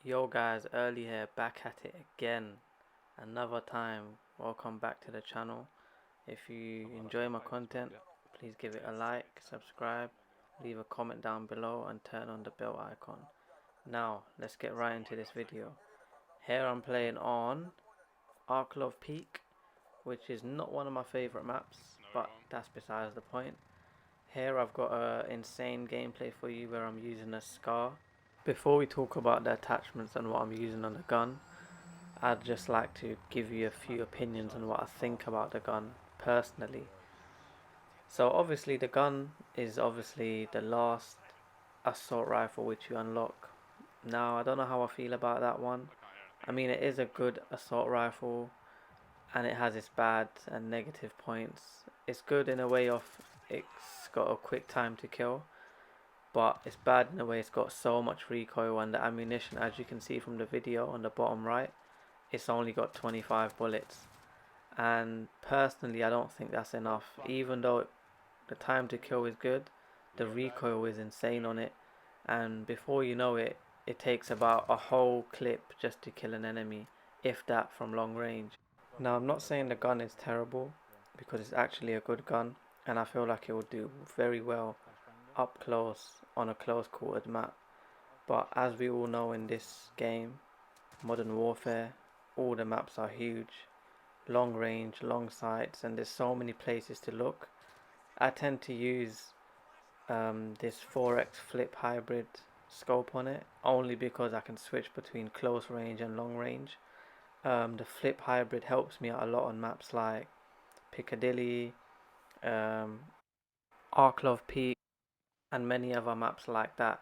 Yo guys, early here, back at it again, another time. Welcome back to the channel. If you enjoy my content, please give it a like, subscribe, leave a comment down below and turn on the bell icon. Now, let's get right into this video. Here I'm playing on Arklov Peak, which is not one of my favorite maps, but that's besides the point. Here I've got an insane gameplay for you where I'm using a SCAR. Before we talk about the attachments and what I'm using on the gun, I'd just like to give you a few opinions on what I think about the gun personally. So obviously the gun is obviously the last assault rifle which you unlock. Now I don't know how I feel about that one. I mean, it is a good assault rifle and it has its bad and negative points. It's good in a way of it's got a quick time to kill, but it's bad in a way it's got so much recoil, and the ammunition, as you can see from the video on the bottom right, it's only got 25 bullets. And personally I don't think that's enough. Even though the time to kill is good, the recoil is insane on it, and before you know it, it takes about a whole clip just to kill an enemy, if that, from long range. Now I'm not saying the gun is terrible, because it's actually a good gun and I feel like it will do very well up close on a close quartered map. But as we all know, in this game, Modern Warfare, all the maps are huge, long range, long sights, and there's so many places to look. I tend to use this 4x flip hybrid scope on it, only because I can switch between close range and long range. The flip hybrid helps me out a lot on maps like Piccadilly, um, Arklov Peak, and many other maps like that.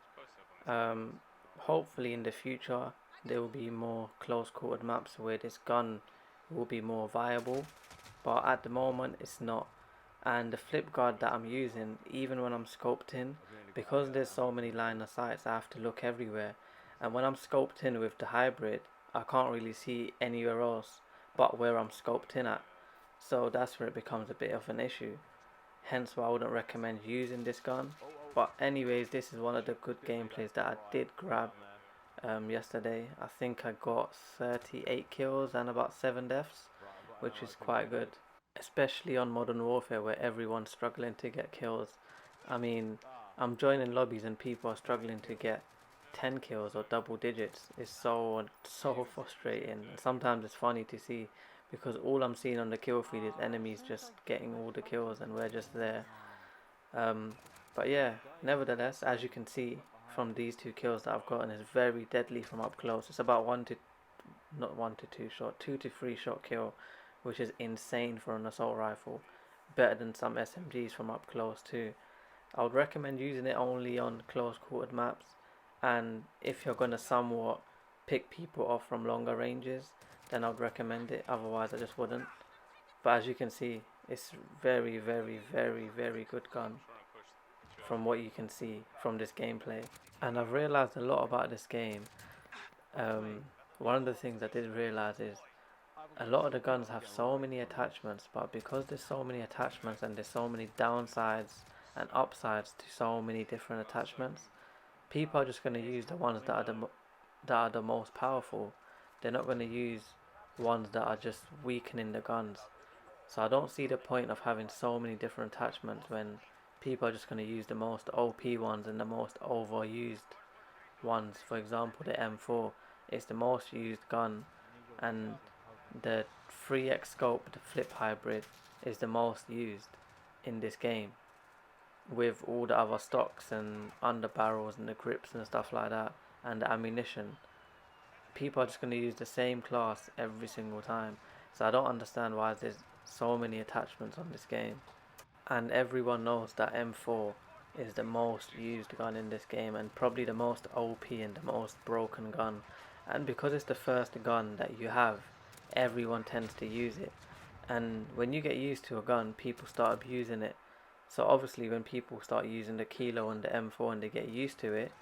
Um, Hopefully in the future there will be more close quartered maps where this gun will be more viable, but at the moment it's not. And the flip guard that I'm using, even when I'm scoped in, because there's so many line of sights, I have to look everywhere, and when I'm scoped in with the hybrid, I can't really see anywhere else but where I'm scoped in at. So that's where it becomes a bit of an issue, hence why I wouldn't recommend using this gun. But anyways, this is one of the good gameplays that I did grab yesterday. I think I got 38 kills and about 7 deaths, which is quite good, especially on Modern Warfare where everyone's struggling to get kills. I mean, I'm joining lobbies and people are struggling to get 10 kills or double digits. It's so frustrating. Sometimes it's funny to see, because all I'm seeing on the kill feed is enemies just getting all the kills and we're just there. Um, but yeah, nevertheless, as you can see from these 2 kills that I've gotten, is very deadly from up close. It's about not 1 to 2 shot, 2 to 3 shot kill, which is insane for an assault rifle. Better than some SMGs from up close too. I would recommend using it only on close quartered maps, and if you're gonna somewhat pick people off from longer ranges, then I'd recommend it. Otherwise I just wouldn't. But as you can see, it's very good gun from what you can see from this gameplay. And I've realized a lot about this game. One of the things I did realize is a lot of the guns have so many attachments, but because there's so many attachments and there's so many downsides and upsides to so many different attachments, people are just going to use the ones that are the most powerful. They're not going to use ones that are just weakening the guns. So I don't see the point of having so many different attachments when people are just going to use the most OP ones and the most overused ones. For example, the M4 is the most used gun, and the 3x scope, the flip hybrid, is the most used in this game, with all the other stocks and under barrels and the grips and stuff like that, and the ammunition. People are just going to use the same class every single time. So I don't understand why there's so many attachments on this game. And everyone knows that M4 is the most used gun in this game, and probably the most OP and the most broken gun. And because it's the first gun that you have, everyone tends to use it. And when you get used to a gun, people start abusing it. So obviously when people start using the Kilo and the M4 and they get used to it,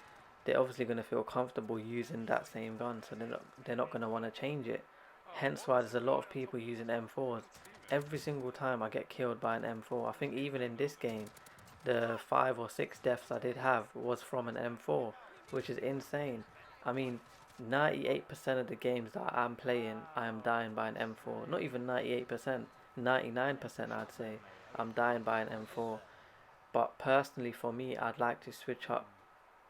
they're obviously going to feel comfortable using that same gun, so they're not going to want to change it. Hence why there's a lot of people using M4s. Every single time I get killed by an M4, I think even in this game, the 5 or 6 deaths I did have was from an M4, which is insane. I mean, 98% of the games that I'm playing, I am dying by an M4. Not even 98%, 99% I'd say. I'm dying by an M4. But personally, for me, I'd like to switch up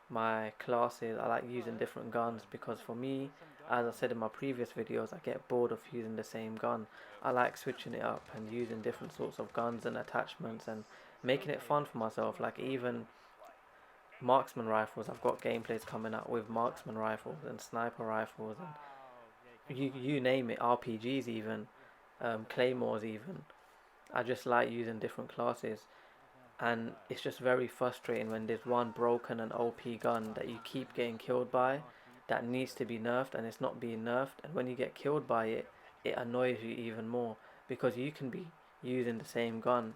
my classes. I like using different guns because for me, as I said in my previous videos, I get bored of using the same gun. I like switching it up and using different sorts of guns and attachments and making it fun for myself. Like even marksman rifles, I've got gameplays coming out with marksman rifles and sniper rifles and you name it, RPGs even, claymores even. I just like using different classes, and it's just very frustrating when there's one broken and OP gun that you keep getting killed by that needs to be nerfed and it's not being nerfed, and when you get killed by it, it annoys you even more because you can be using the same gun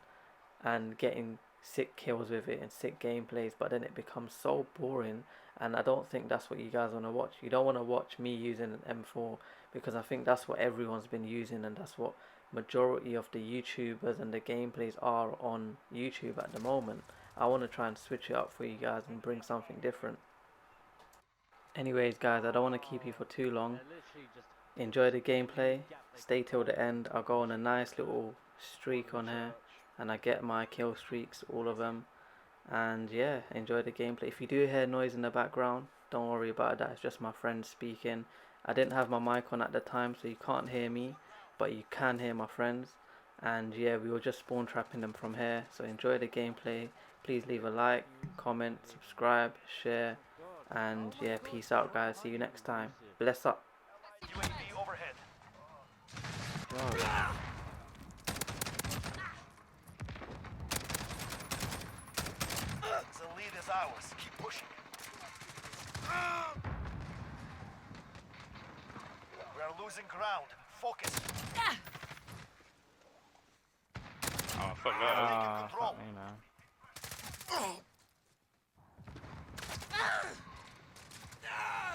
and getting sick kills with it and sick gameplays, but then it becomes so boring, and I don't think that's what you guys want to watch. You don't want to watch me using an M4 because I think that's what everyone's been using and that's what majority of the YouTubers and the gameplays are on YouTube at the moment. I want to try and switch it up for you guys and bring something different. Anyways guys, I don't want to keep you for too long. Enjoy the gameplay, stay till the end. I'll go on a nice little streak on here and I get my kill streaks, all of them. And yeah, enjoy the gameplay. If you do hear noise in the background, don't worry about that, it's just my friend speaking. I didn't have my mic on at the time, so you can't hear me, but you can hear my friends. And yeah, we were just spawn trapping them from here. So enjoy the gameplay. Please leave a like, comment, subscribe, share, and yeah, peace out guys. See you next time. Bless up. UAV overhead. The lead is ours. Keep pushing. We are losing ground. Focus. Oh, fuck that. Fuck me, man.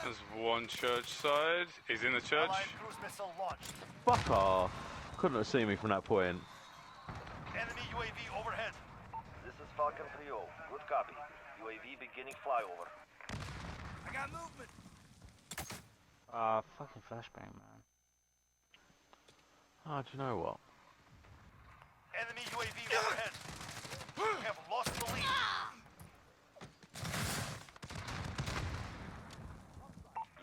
There's one church side. He's in the church. Allied cruise missile launched. Fuck off. Couldn't have seen me from that point. Enemy UAV overhead. This is Falcon 3-0. Good copy. UAV beginning flyover. I got movement. Fucking flashbang, man. Oh, do you know what? Enemy UAV overhead. We have lost the lead.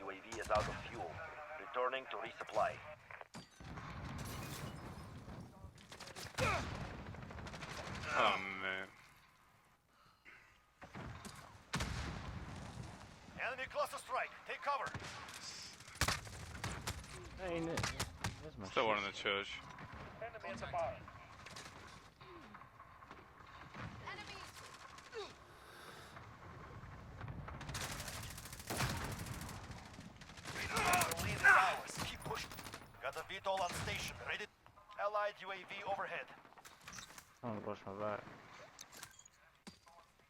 UAV is out of fuel. Returning to resupply. Oh, man. Enemy cluster strike. Take cover. Hey, Nick. Where's my Still one in shit? the church. Enemy at the bar. The lead is ours. Keep pushing. Got a VTOL on station. Ready? Allied UAV overhead. Oh, gosh, my back.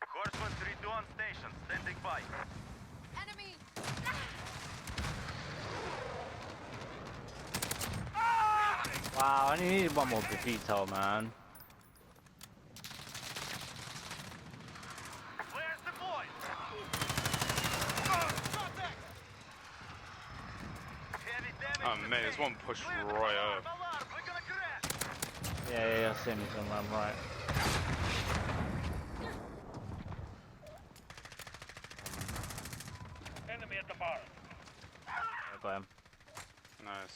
Horseman 3-2 on station. Standing by. Enemy! Wow, I only needed one more VTOL, man. Flares deployed. Heavy damage. Oh, man, there's one push right up. Alarm. We're gonna crash. Yeah, I see me somewhere, I'm right. Enemy at the bar. I got him. Nice.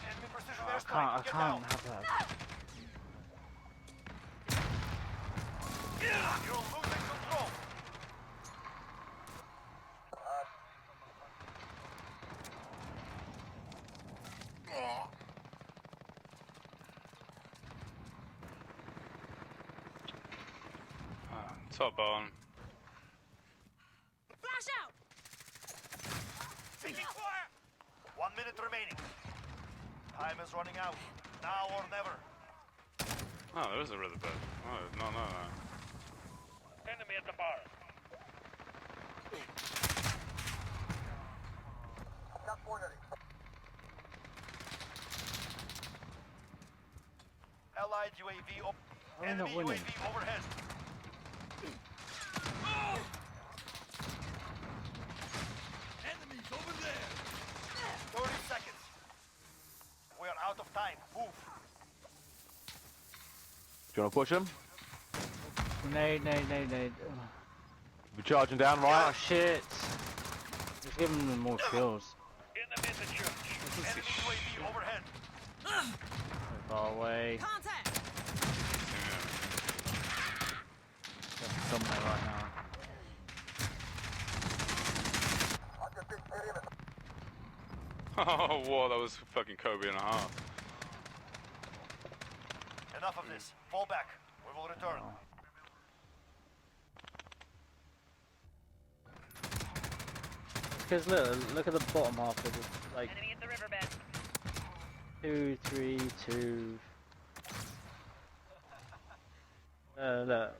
Enemy precision I airstrike. can't Get down. have that. You're losing control. Top on. Flash out! Taking fire. 1 minute remaining. Time is running out. Now or never. Oh, there is a really bad. Oh, no. Enemy at the bar. Allied UAV Are we not enemy winning? UAV overhead. you want to push him? Nade. We're charging down, Oh right? shit! Just give him more kills. Enemy in the church. Enemy UAV overhead. Far away. Somewhere right now. Oh, whoa, that was fucking Kobe and a half. Enough of this. Fall back. We will return. Because look at the bottom half of it. Like Enemy at the riverbed. 2, 3, 2. Look.